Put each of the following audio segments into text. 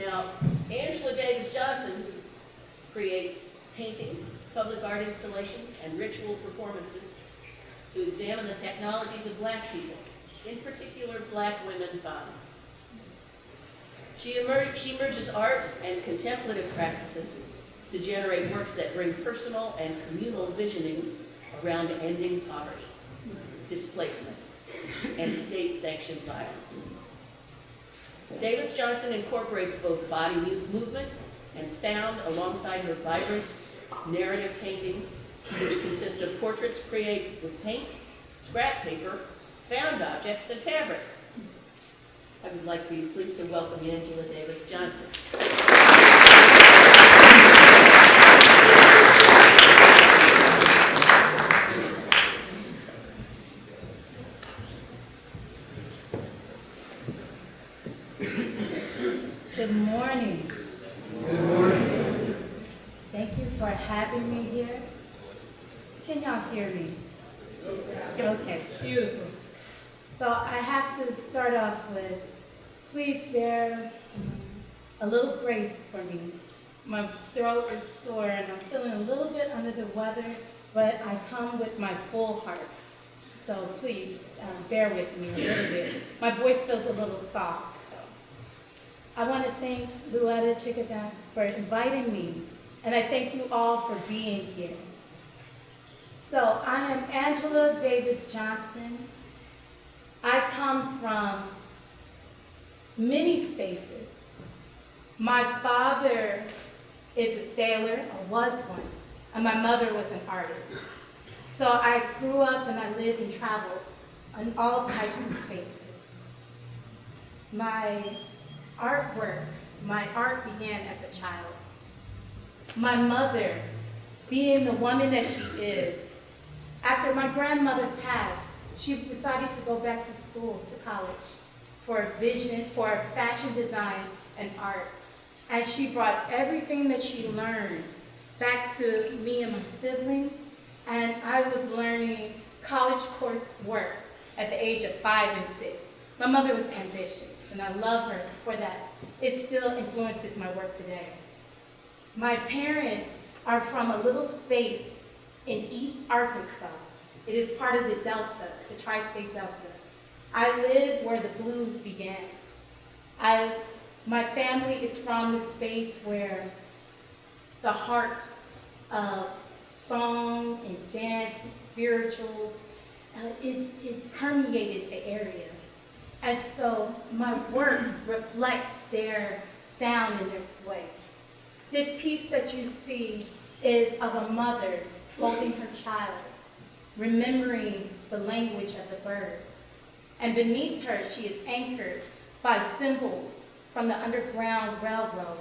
Now, Angela Davis Johnson creates paintings, public art installations, and ritual performances to examine the technologies of Black people, in particular Black women femme. She merges art and contemplative practices to generate works that bring personal and communal visioning around ending poverty, displacement, and state-sanctioned violence. Davis Johnson incorporates both body movement and sound alongside her vibrant narrative paintings, which consist of portraits created with paint, scrap paper, found objects, and fabric. I would like for you please to welcome Angela Davis Johnson. Good morning. Good morning. Thank you for having me here. Can y'all hear me? Okay, beautiful. So I have to start off with, please bear a little grace for me. My throat is sore and I'm feeling a little bit under the weather, but I come with my full heart. So please bear with me a little bit. My voice feels a little soft. I want to thank Luetta Chickadance for inviting me, and I thank you all for being here. So I am Angela Davis Johnson. I come from many spaces. My father is a sailor, or was one, and my mother was an artist. So I grew up and I lived and traveled in all types of spaces. My artwork, my art began as a child. My mother, being the woman that she is, after my grandmother passed, she decided to go back to school, to college, for fashion design and art. And she brought everything that she learned back to me and my siblings, and I was learning college coursework at the age of 5 and 6. My mother was ambitious, and I love her for that. It still influences my work today. My parents are from a little space in East Arkansas. It is part of the Delta, the Tri-State Delta. I live where the blues began. My family is from the space where the heart of song and dance and spirituals, it permeated the area. And so my work reflects their sound and their sway. This piece that you see is of a mother holding her child, remembering the language of the birds. And beneath her, she is anchored by symbols from the Underground Railroad,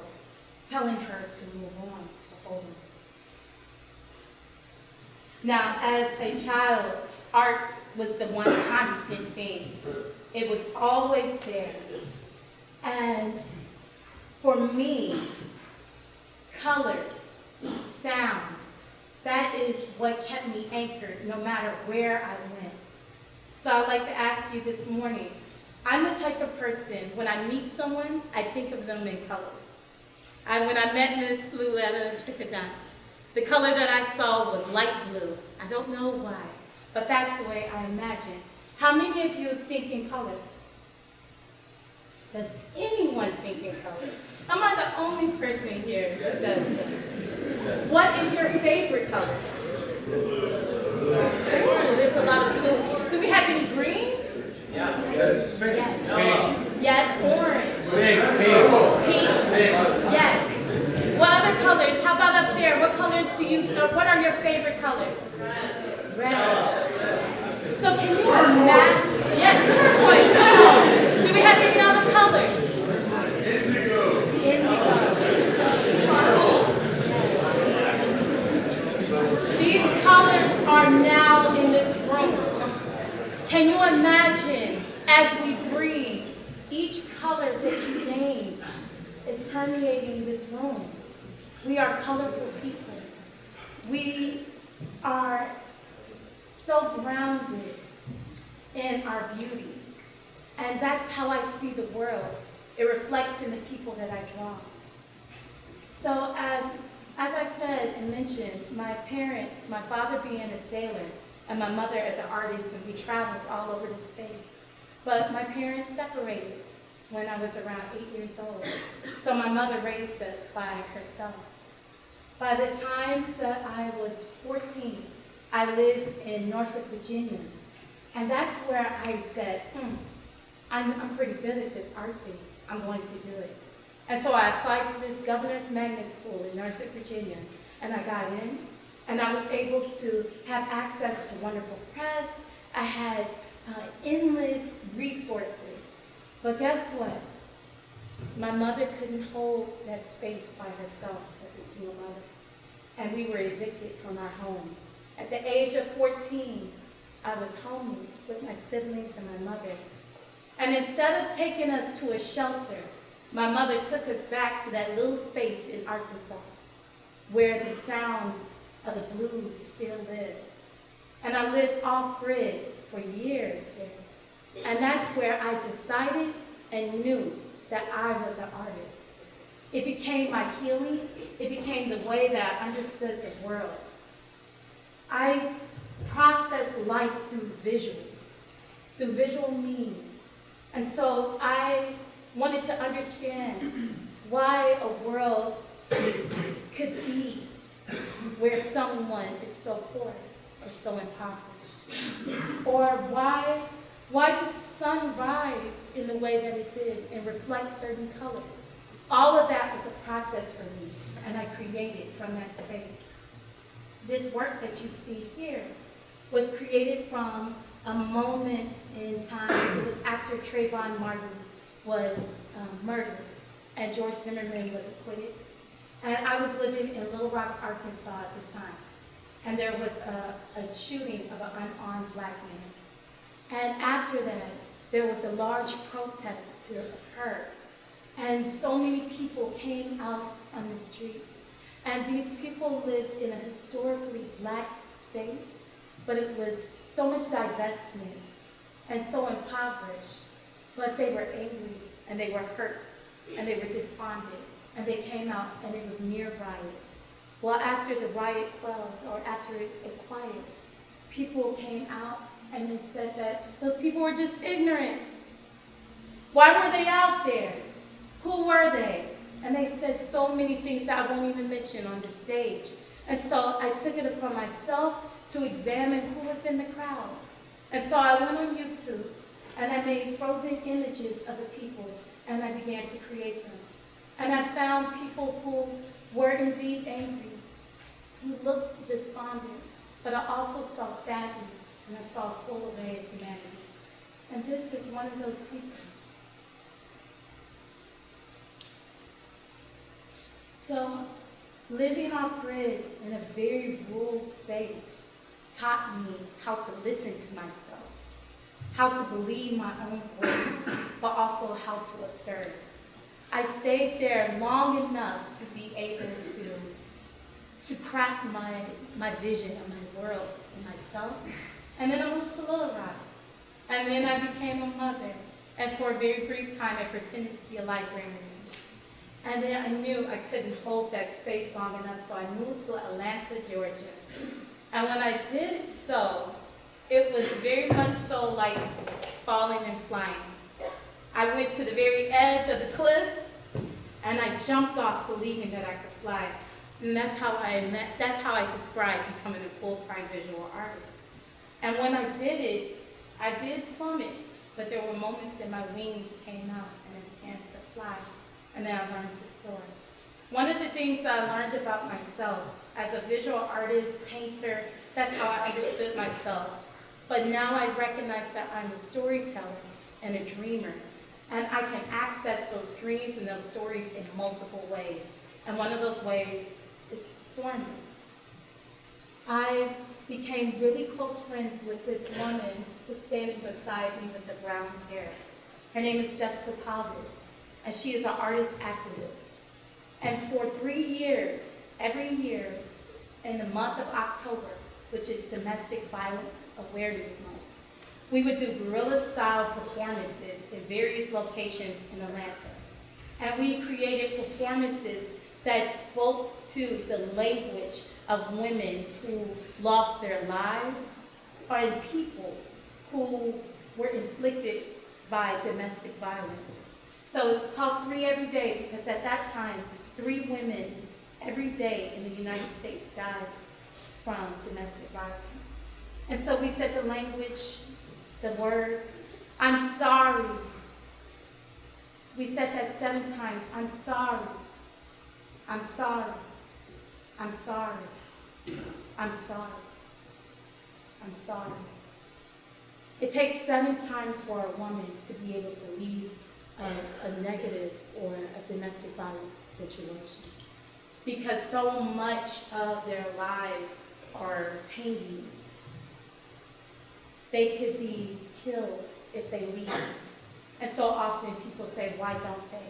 telling her to move on, to hold on. Now, as a child, art was the one constant thing. It was always there. And for me, colors, sound, that is what kept me anchored no matter where I went. So I'd like to ask you this morning, I'm the type of person, when I meet someone, I think of them in colors. When I met Miss Luetta Chickadance, the color that I saw was light blue. I don't know why, but that's the way I imagine. How many of you think in color? Does anyone think in color? Am I the only person here who does that? What is your favorite color? Oh, there's a lot of blues. Do we have any greens? Yes. Yes. Yes, orange. Pink. Yes. What other colors? How about up there? What colors what are your favorite colors? Red. So can you imagine? Yes, turquoise. Do we have any other colors? Indigo. These colors are now in this room. Can you imagine, as we breathe, each color that you name is permeating this room? We are colorful people. We are so grounded in our beauty. And that's how I see the world. It reflects in the people that I draw. So as I said and mentioned, my parents, my father being a sailor and my mother as an artist, and we traveled all over the space. But my parents separated when I was around 8 years old. So my mother raised us by herself. By the time that I was 14, I lived in Norfolk, Virginia. And that's where I said, I'm pretty good at this art thing. I'm going to do it. And so I applied to this governor's magnet school in Norfolk, Virginia, and I got in, and I was able to have access to wonderful press. I had endless resources. But guess what? My mother couldn't hold that space by herself as a single mother, and we were evicted from our home. At the age of 14, I was homeless with my siblings and my mother. And instead of taking us to a shelter, my mother took us back to that little space in Arkansas where the sound of the blues still lives. And I lived off-grid for years there. And that's where I decided and knew that I was an artist. It became my healing. It became the way that I understood the world. I processed life through visual means. And so I wanted to understand why a world could be where someone is so poor or so impoverished. Or why did the sun rise in the way that it did and reflect certain colors. All of that was a process for me, and I created from that space. This work that you see here was created from a moment in time. It was after Trayvon Martin was murdered and George Zimmerman was acquitted. And I was living in Little Rock, Arkansas at the time. And there was a shooting of an unarmed black man. And after that, there was a large protest to occur. And so many people came out on the streets. And these people lived in a historically black space, but it was so much divestment and so impoverished. But they were angry, and they were hurt, and they were despondent. And they came out, and it was near riot. Well, after the riot quelled, or after it quieted, people came out and they said that those people were just ignorant. Why were they out there? Who were they? And they said so many things that I won't even mention on the stage. And so I took it upon myself to examine who was in the crowd. And so I went on YouTube, and I made frozen images of the people, and I began to create them. And I found people who were indeed angry, who looked despondent, but I also saw sadness, and I saw a full array of humanity. And this is one of those people. So, living off-grid in a very rural space taught me how to listen to myself, how to believe my own voice, but also how to observe. I stayed there long enough to be able to craft my vision of my world and myself. And then I moved to Little Rock. And then I became a mother. And for a very brief time, I pretended to be a librarian. And then I knew I couldn't hold that space long enough, so I moved to Atlanta, Georgia. And when I did so, it was very much so like falling and flying. I went to the very edge of the cliff, and I jumped off believing that I could fly. And that's how I describe becoming a full-time visual artist. And when I did it, I did plummet, but there were moments that my wings came out and I began to fly, and then I learned to soar. One of the things I learned about myself as a visual artist, painter, that's how I understood myself. But now I recognize that I'm a storyteller and a dreamer. And I can access those dreams and those stories in multiple ways. And one of those ways is performance. I became really close friends with this woman who's standing beside me with the brown hair. Her name is Jessica Palvis, and she is an artist activist. And for 3 years, every year, in the month of October, which is Domestic Violence Awareness Month, we would do guerrilla-style performances in various locations in Atlanta. And we created performances that spoke to the language of women who lost their lives or people who were inflicted by domestic violence. So it's called 3 Every Day because at that time, 3 women every day in the United States dies from domestic violence. And so we said the language, the words, I'm sorry. We said that 7 times. I'm sorry. I'm sorry. I'm sorry. I'm sorry. I'm sorry. It takes 7 times for a woman to be able to leave a negative or a domestic violence situation. Because so much of their lives are hanging. They could be killed if they leave. And so often people say, why don't they?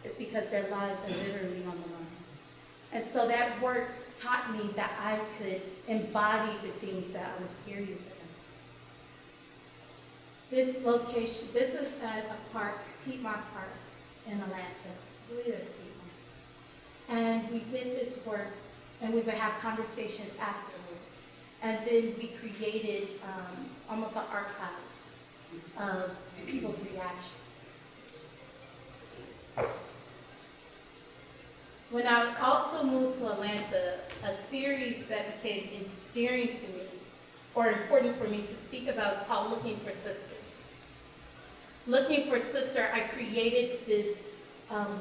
It's because their lives are literally on the line. And so that work taught me that I could embody the things that I was curious about. This location, this is at a park, Piedmont Park in Atlanta. I believe it's Piedmont. And we did this work, and we would have conversations afterwards. And then we created almost an archive of people's reactions. When I also moved to Atlanta, a series that became endearing to me, or important for me to speak about, is called Looking for Sister. Looking for Sister, I created this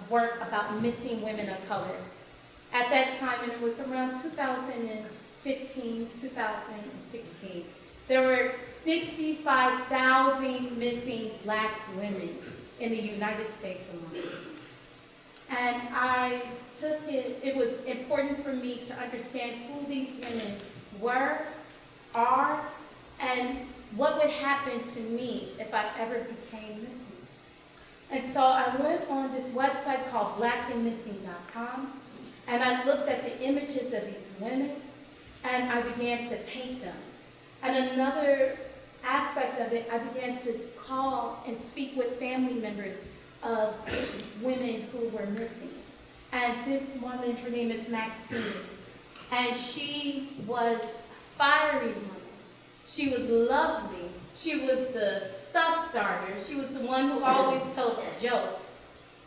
work about missing women of color. At that time, and it was around 2015, 2016, there were 65,000 missing Black women in the United States alone. And I took it, it was important for me to understand who these women were, are, and what would happen to me if I ever became missing. And so I went on this website called blackandmissing.com, and I looked at the images of these women, and I began to paint them. And another aspect of it, I began to call and speak with family members of women who were missing. And this woman, her name is Maxine, and she was a fiery woman. She was lovely. She was the stuff starter. She was the one who always told jokes.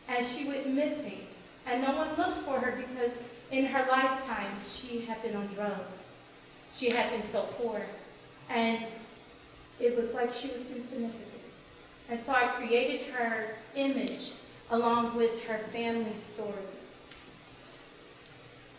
And she went missing. And no one looked for her because in her lifetime, she had been on drugs. She had been so poor. And it was like she was insignificant. And so I created her image along with her family stories.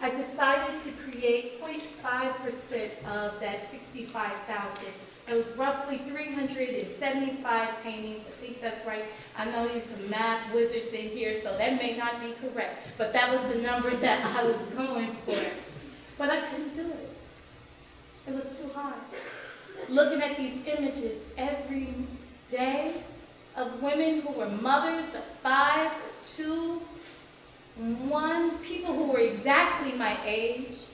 I decided to create 0.5% of that 65,000. It was roughly 375 paintings. I think that's right. I know there's some math wizards in here, so that may not be correct. But that was the number that I was going for. But I couldn't do it. It was too hard. Looking at these images every day of women who were mothers of 5, 2, 1, people who were exactly my age,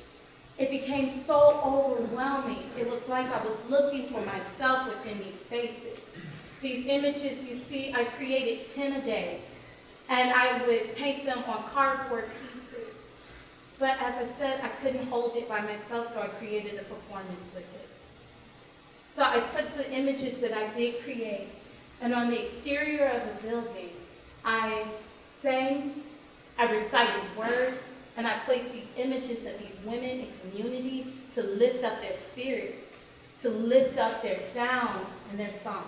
it became so overwhelming. It was like I was looking for myself within these faces. These images you see, I created 10 a day, and I would paint them on cardboard pieces. But as I said, I couldn't hold it by myself, so I created a performance with it. So I took the images that I did create, and on the exterior of the building, I sang, I recited words, and I placed these images of these women in community to lift up their spirits, to lift up their sound and their song.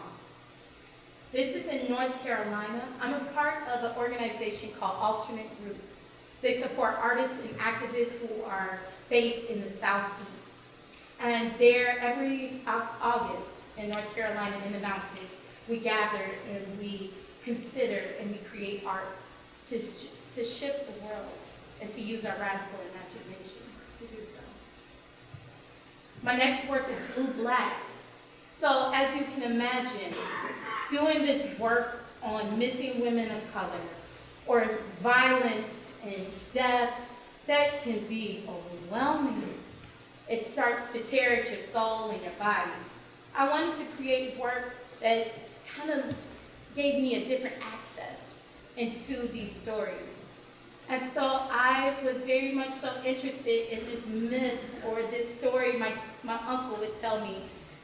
This is in North Carolina. I'm a part of an organization called Alternate Roots. They support artists and activists who are based in the Southeast. And there, every August in North Carolina in the mountains, we gather and we consider and we create art to shift the world and to use our radical imagination to do so. My next work is Blue Black. So as you can imagine, doing this work on missing women of color or violence and death, that can be overwhelming. It starts to tear at your soul and your body. I wanted to create work that kind of gave me a different access into these stories. And so I was very much so interested in this myth or this story my uncle would tell me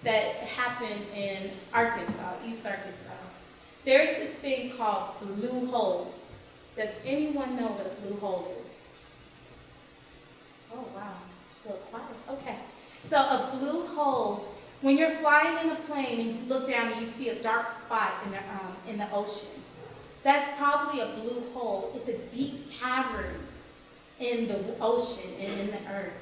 that happened in Arkansas, East Arkansas. There's this thing called blue holes. Does anyone know what a blue hole is? Oh, wow. A little quiet. Okay. So a blue hole, when you're flying in a plane and you look down and you see a dark spot in the ocean, that's probably a blue hole. It's a deep cavern in the ocean and in the earth.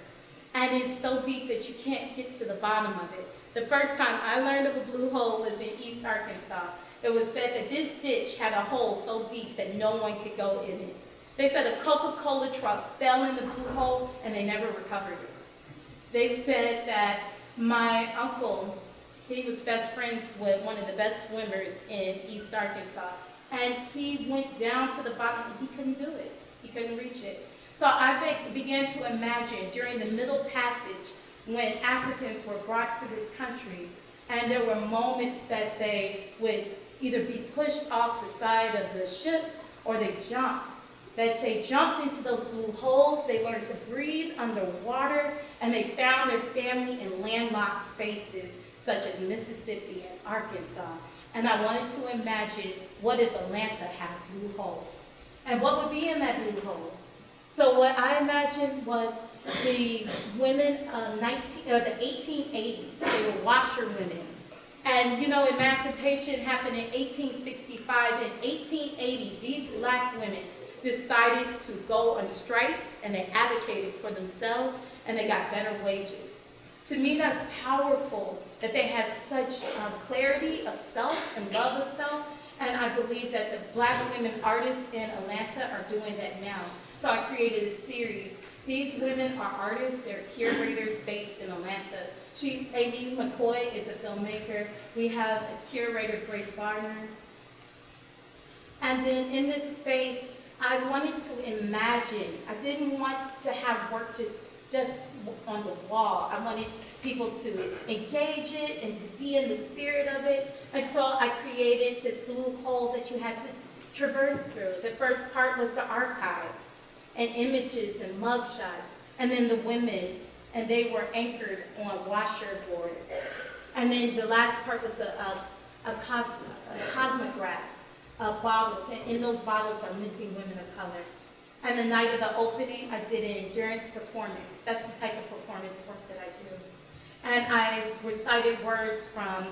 And it's so deep that you can't get to the bottom of it. The first time I learned of a blue hole was in East Arkansas. It was said that this ditch had a hole so deep that no one could go in it. They said a Coca-Cola truck fell in the blue hole and they never recovered it. They said that my uncle, he was best friends with one of the best swimmers in East Arkansas. And he went down to the bottom and he couldn't do it. He couldn't reach it. So I began to imagine during the Middle Passage when Africans were brought to this country and there were moments that they would either be pushed off the side of the ships or they jumped. That they jumped into those blue holes, they learned to breathe underwater, and they found their family in landlocked spaces such as Mississippi and Arkansas. And I wanted to imagine, what if Atlanta had a blue hole? And what would be in that blue hole? So what I imagined was the women of the 1880s. They were washerwomen. And you know, emancipation happened in 1865. In 1880, these black women decided to go on strike, and they advocated for themselves, and they got better wages. To me, that's powerful that they had such clarity of self and love of self, and I believe that the black women artists in Atlanta are doing that now. So I created a series. These women are artists, they're curators based in Atlanta. Amy McCoy is a filmmaker. We have a curator, Grace Garner. And then in this space, I wanted to imagine. I didn't want to have work just on the wall. I wanted people to engage it and to be in the spirit of it. And so I created this blue hole that you had to traverse through. The first part was the archives and images and mugshots. And then the women, and they were anchored on washer boards. And then the last part was a cosmograph of bottles, and in those bottles are missing women of color. And the night of the opening, I did an endurance performance. That's the type of performance work that I do. And I recited words from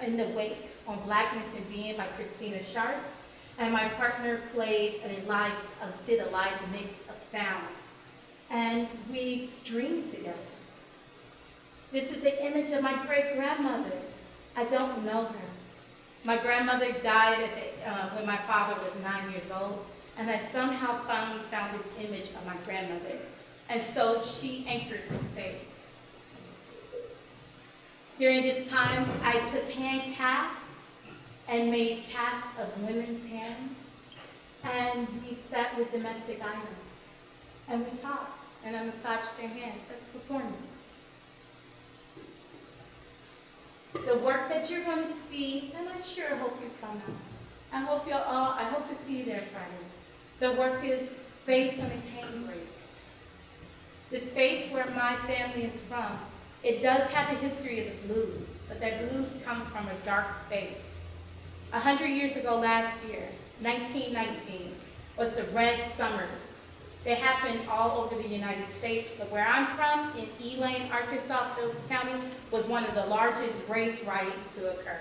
In the Wake on Blackness and Being by Christina Sharp. And my partner did a live mix of sounds. And we dreamed together. This is an image of my great-grandmother. I don't know her. My grandmother died when my father was 9 years old, and I somehow finally found this image of my grandmother. And so she anchored the space. During this time, I took hand casts and made casts of women's hands, and we sat with domestic items, and we talked, and I massaged their hands. That's performance. The work that you're going to see, and I sure hope you come out. I hope to see you there Friday. The work is based on a CANEBRAKE. The space where my family is from, it does have the history of the blues, but that blues comes from a dark space. 100 years ago last year, 1919, was the Red Summers. They happened all over the United States, but where I'm from, in Elaine, Arkansas, Phillips County, was one of the largest race riots to occur.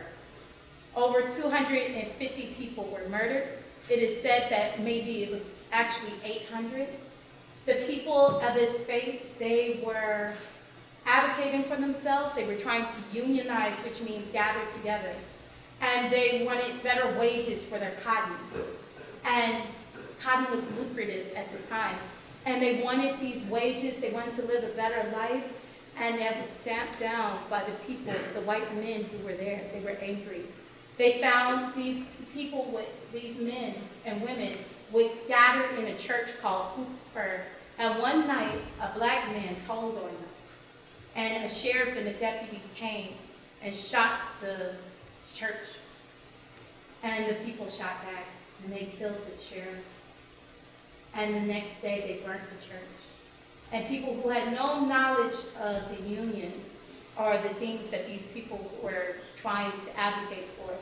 Over 250 people were murdered. It is said that maybe it was actually 800. The people of this space, they were advocating for themselves. They were trying to unionize, which means gather together. And they wanted better wages for their cotton. And cotton was lucrative at the time. And they wanted these wages, they wanted to live a better life, and that was stamped down by the people, the white men who were there. They were angry. They found these people, these men and women, would gather in a church called Hoopspur. And one night, a black man told on them. And a sheriff and a deputy came and shot the church. And the people shot back. and they killed the chair. And the next day they burnt the church. And people who had no knowledge of the union or the things that these people were trying to advocate for,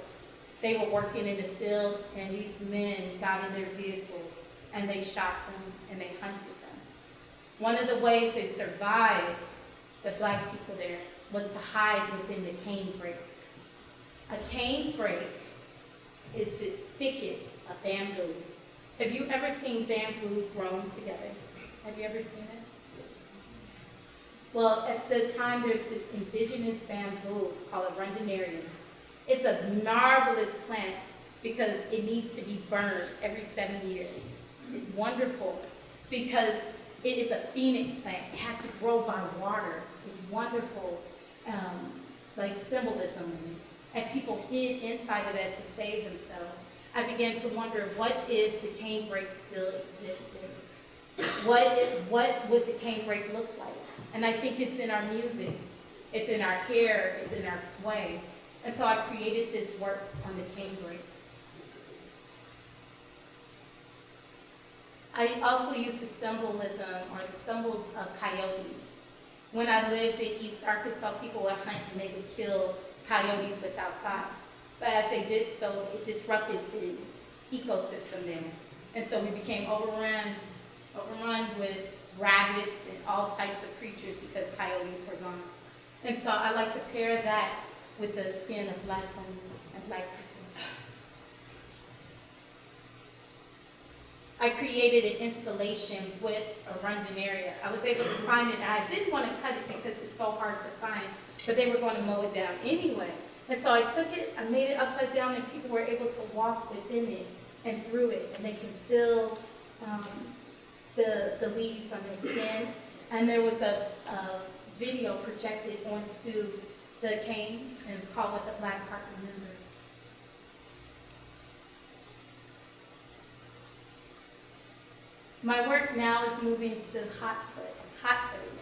they were working in the field, and these men got in their vehicles and they shot them and they hunted them. One of the ways they survived, the black people there, was to hide within the canebrakes. A canebrake is this thicket of bamboo. Have you ever seen bamboo grown together? Have you ever seen it? Well, at the time, there's this indigenous bamboo called a rhododendron. It's a marvelous plant because it needs to be burned every 7 years. It's wonderful because it is a phoenix plant. It has to grow by water. It's wonderful, like symbolism. And people hid inside of that to save themselves. I began to wonder, what if the canebrake still existed? What would the canebrake look like? And I think it's in our music, it's in our hair, it's in our sway. And so I created this work on the canebrake. I also use the symbolism or the symbols of coyotes. When I lived in East Arkansas, people would hunt and they would kill coyotes without thought. But as they did so, it disrupted the ecosystem there. And so we became overrun with rabbits and all types of creatures because coyotes were gone. And so I like to pair that with the skin of black women and black people. I created an installation with a rhododendron. I was able to find it. I didn't want to cut it because it's so hard to find, but they were going to mow it down anyway. And so I took it, I made it upside down, and people were able to walk within it and through it, and they can feel the leaves on their skin. And there was a video projected onto the cane, and it's called What the Black Heart Remembers. My work now is moving to hot-footedness.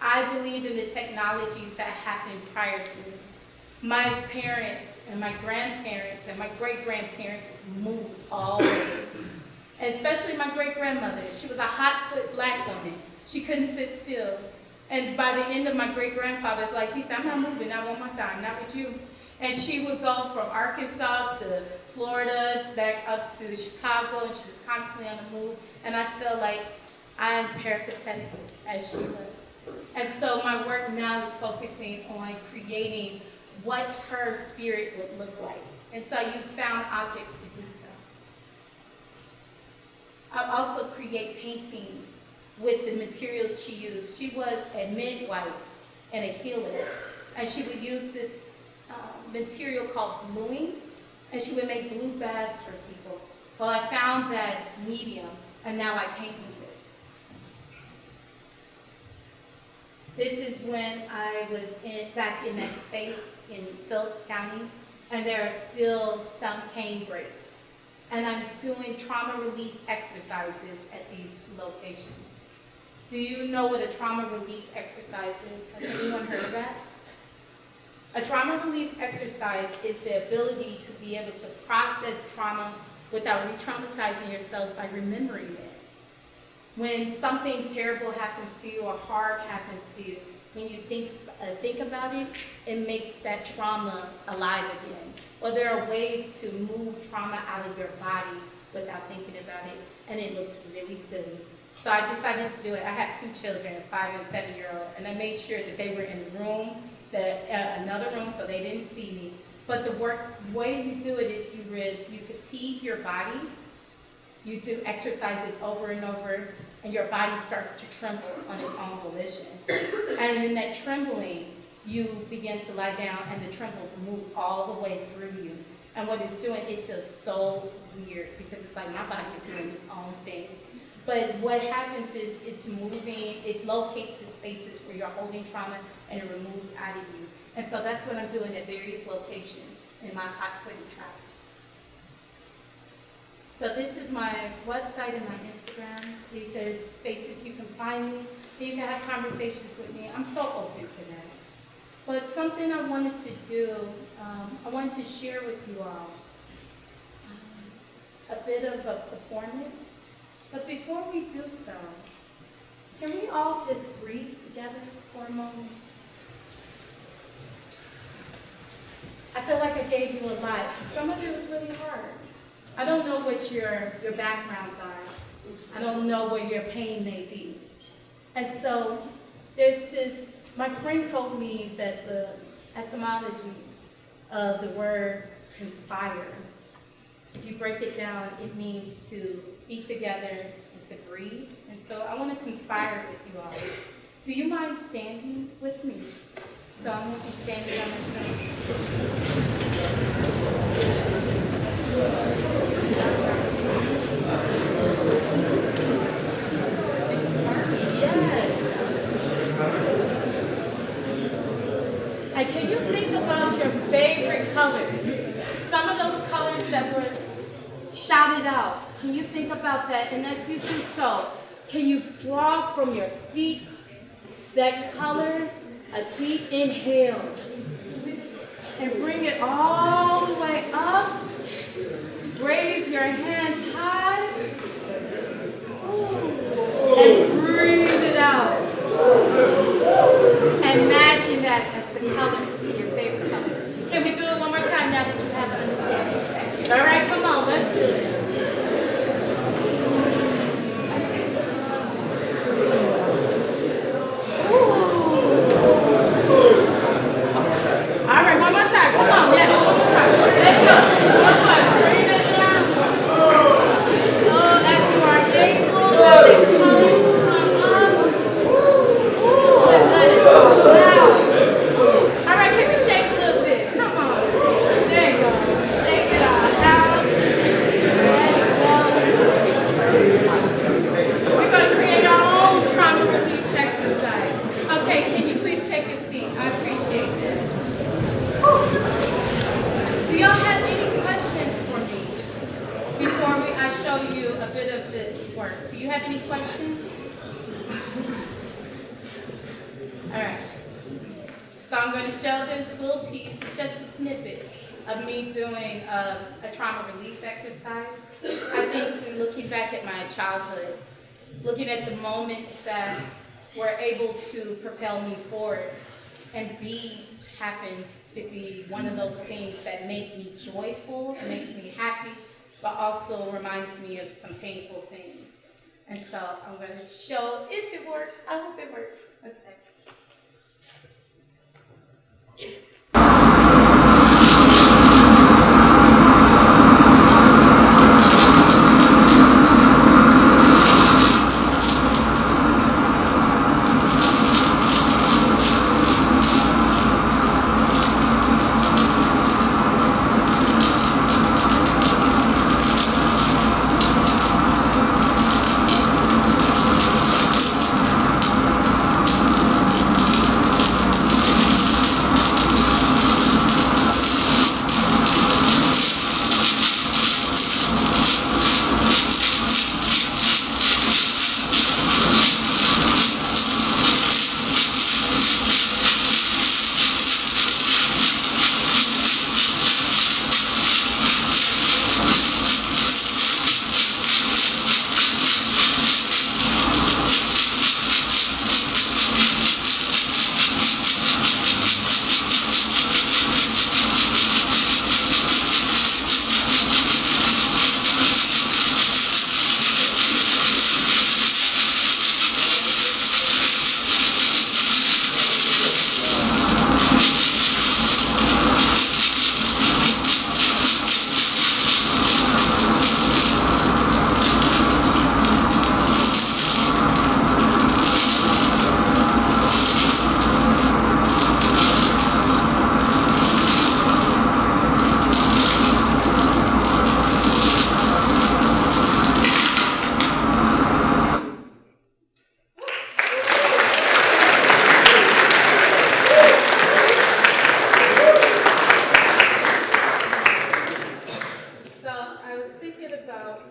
I believe in the technologies that happened prior to me. My parents and my grandparents and my great-grandparents moved always. And especially my great-grandmother. She was a hot-foot black woman. She couldn't sit still. And by the end of my great-grandfather's life, he said, I'm not moving, not one more time, not with you. And she would go from Arkansas to Florida, back up to Chicago, and she was constantly on the move. And I feel like I'm peripatetic as she was. And so my work now is focusing on creating what her spirit would look like. And so I use found objects to do so. I also create paintings with the materials she used. She was a midwife and a healer. And she would use this material called bluing, and she would make blue baths for people. Well, I found that medium, and now I paint with it. This is when I was back in that space in Phillips County, and there are still some canebrakes. And I'm doing trauma release exercises at these locations. Do you know what a trauma release exercise is? Has anyone heard of that? A trauma release exercise is the ability to be able to process trauma without re-traumatizing yourself by remembering it. When something terrible happens to you or hard happens to you, when you think about it, it makes that trauma alive again. Or there are ways to move trauma out of your body without thinking about it, and it looks really silly. So I decided to do it. I had 2 children, a 5 and 7-year-old, and I made sure that they were in the room, another room, so they didn't see me. But the way you do it is you fatigue your body, you do exercises over and over, and your body starts to tremble on its own volition. And in that trembling, you begin to lie down, and the trembles move all the way through you. And what it's doing, it feels so weird because it's like my body is doing its own thing. But what happens is it's moving, it locates the spaces where you're holding trauma, and it removes out of you. And so that's what I'm doing at various locations in my hot-footed travels. So this is my website and my Instagram. These are spaces you can find me, and you can have conversations with me. I'm so open to that. But something I wanted to do, I wanted to share with you all. a bit of a performance. But before we do so, can we all just breathe together for a moment? I feel like I gave you a lot. Some of it was really hard. I don't know what your backgrounds are. I don't know what your pain may be. And so there's this, my friend told me that the etymology of the word conspire, if you break it down, it means to be together and to breathe. And so I want to conspire with you all. Do you mind standing with me? So I'm going to be standing on myself. Yes. And can you think about your favorite colors? Some of those colors that were shouted out. Can you think about that? And as you do so, can you draw from your feet that color, a deep inhale, and bring it all the way up. Raise your hands high, and breathe it out. Imagine that as the colors, your favorite colors. Can we do it one more time now that you have an understanding? All right, come on, let's do it. All right, one more time. Come on, yes, one more time. Let's go. One more. Breathe it down. Oh, as you are able, let the colors come up. And let it go down. All right, can we shake a little bit? Come on. There you go. Shake it out. We're going to create our own trauma release exercise. Okay, can you please take a seat? I appreciate it. Do y'all have any questions for me before I show you a bit of this work? Do you have any questions? All right. So I'm going to show this little piece. It's just a snippet of me doing a trauma release exercise. I think looking back at my childhood, looking at the moments that were able to propel me forward, and beads happens to be one of those things that make me joyful, it makes me happy, but also reminds me of some painful things. And so I'm going to show if it works. I hope it works. Okay.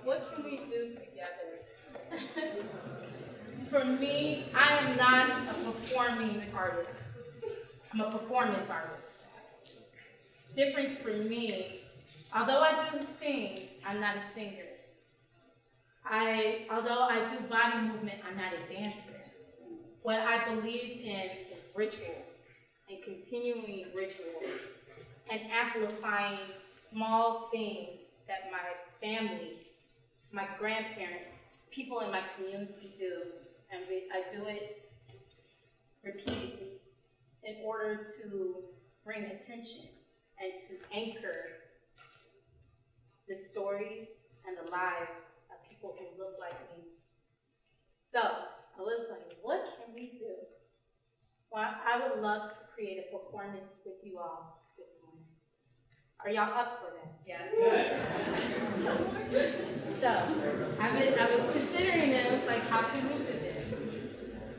What can we do together? For me, I am not a performing artist. I'm a performance artist. Difference for me, although I do sing, I'm not a singer. Although I do body movement, I'm not a dancer. What I believe in is ritual and continuing ritual and amplifying small things that my family, my grandparents, people in my community do, and I do it repeatedly in order to bring attention and to anchor the stories and the lives of people who look like me. So I was like, what can we do? Well, I would love to create a performance with you all this morning. Are y'all up for that? Yes. So I was considering it. I was like, how can we do this?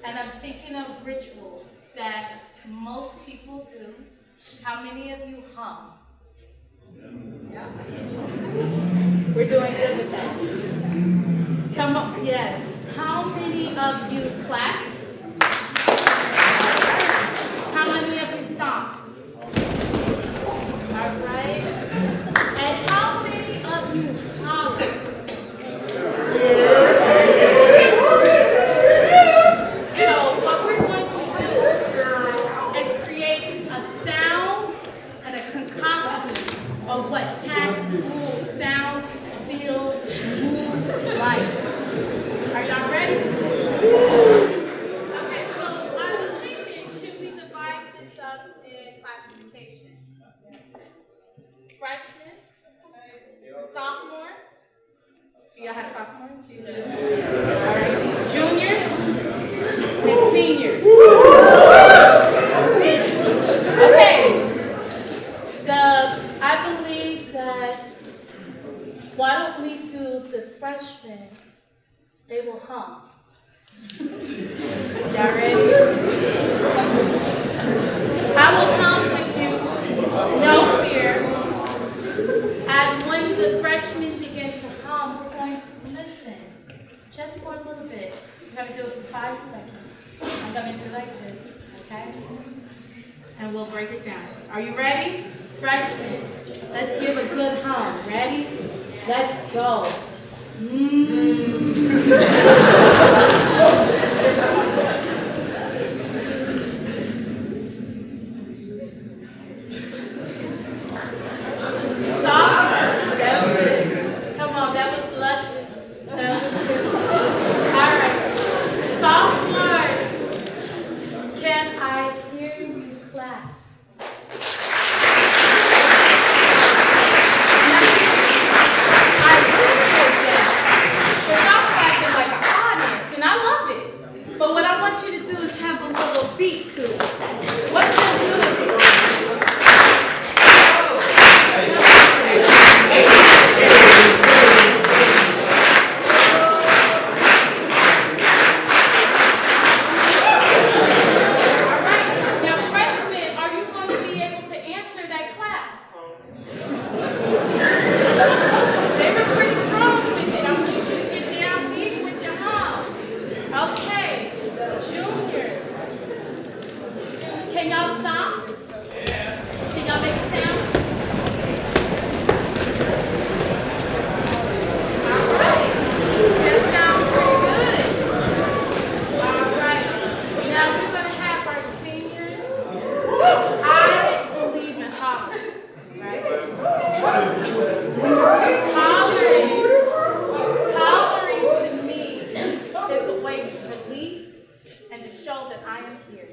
And I'm thinking of rituals that most people do. How many of you hum? Yeah. We're doing good with that. Come on, yes. How many of you clap? How many of you stomp? All right. And how many of you holler? So what we're going to do is create a sound and a concoction of what Taft rules sounds, feels, moves like. Are y'all ready? Okay, so I was thinking, should we divide this up in classification? Freshmen, sophomores. Do y'all have sophomores? You do. All right. Juniors and seniors. Okay. I believe that why don't we do the freshmen? They will hum. Y'all ready? I will hum with you. No fear. And when the freshmen begin to hum, we're going to listen. Just for a little bit. We're going to do it for 5 seconds. I'm going to do like this, okay? And we'll break it down. Are you ready? Freshmen, let's give a good hum. Ready? Let's go. Stop. That was it. Come on, that was luscious. That was good. All right. Sophomores, can I hear you clap? But what I want you to do is have a little beat to it. What feels good to you? All right. Now, freshmen, are you going to be able to answer that clap? They were pretty strong with it. I want you to get down deep with your hum. Okay. Juniors, can y'all stop? Can y'all make a sound? All right. That sounds pretty good. All right. Now we're going to have our seniors. I believe in hollering, right? Hollering to me is a way to release and to show that I am here.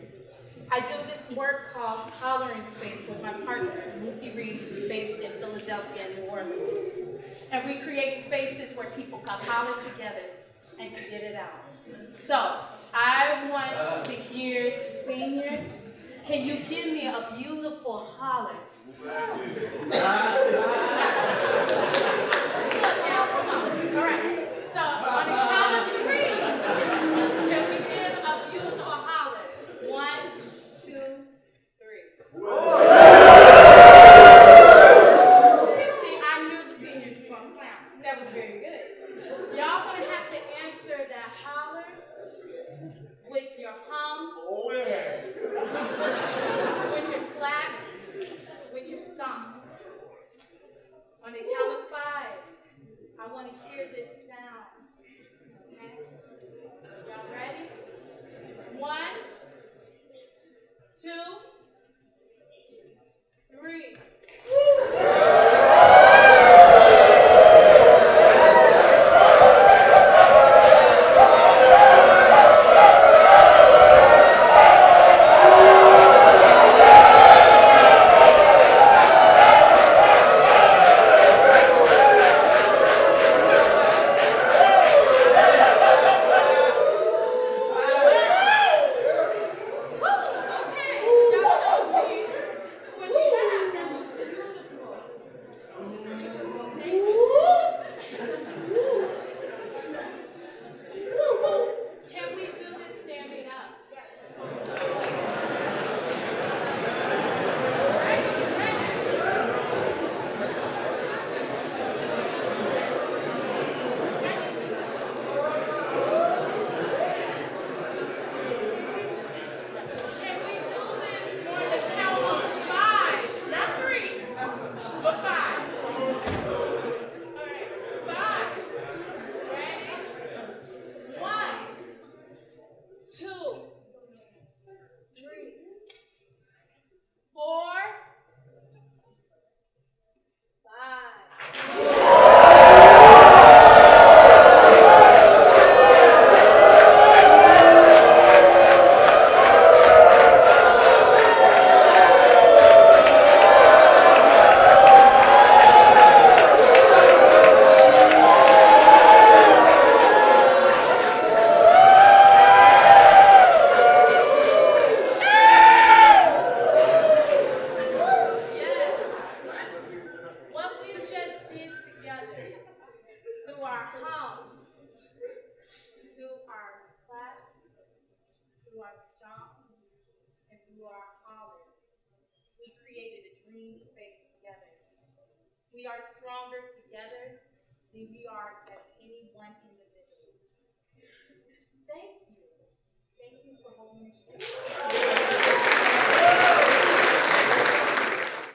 I do this work called Hollering Space with my partner, Lucy Reed, based in Philadelphia and New Orleans. And we create spaces where people come holler together and to get it out. So, I want to hear seniors. Can you give me a beautiful holler? Look now, come on. All right. So, on the count of 3, can we give a beautiful holler? 1, 2, 3. See, I knew the seniors were going to clap. That was very good. Y'all going to have to answer that holler with your hum, with your clap, with your stomp. through our stomp, and through our holler. We created a dream space together. We are stronger together than we are as any one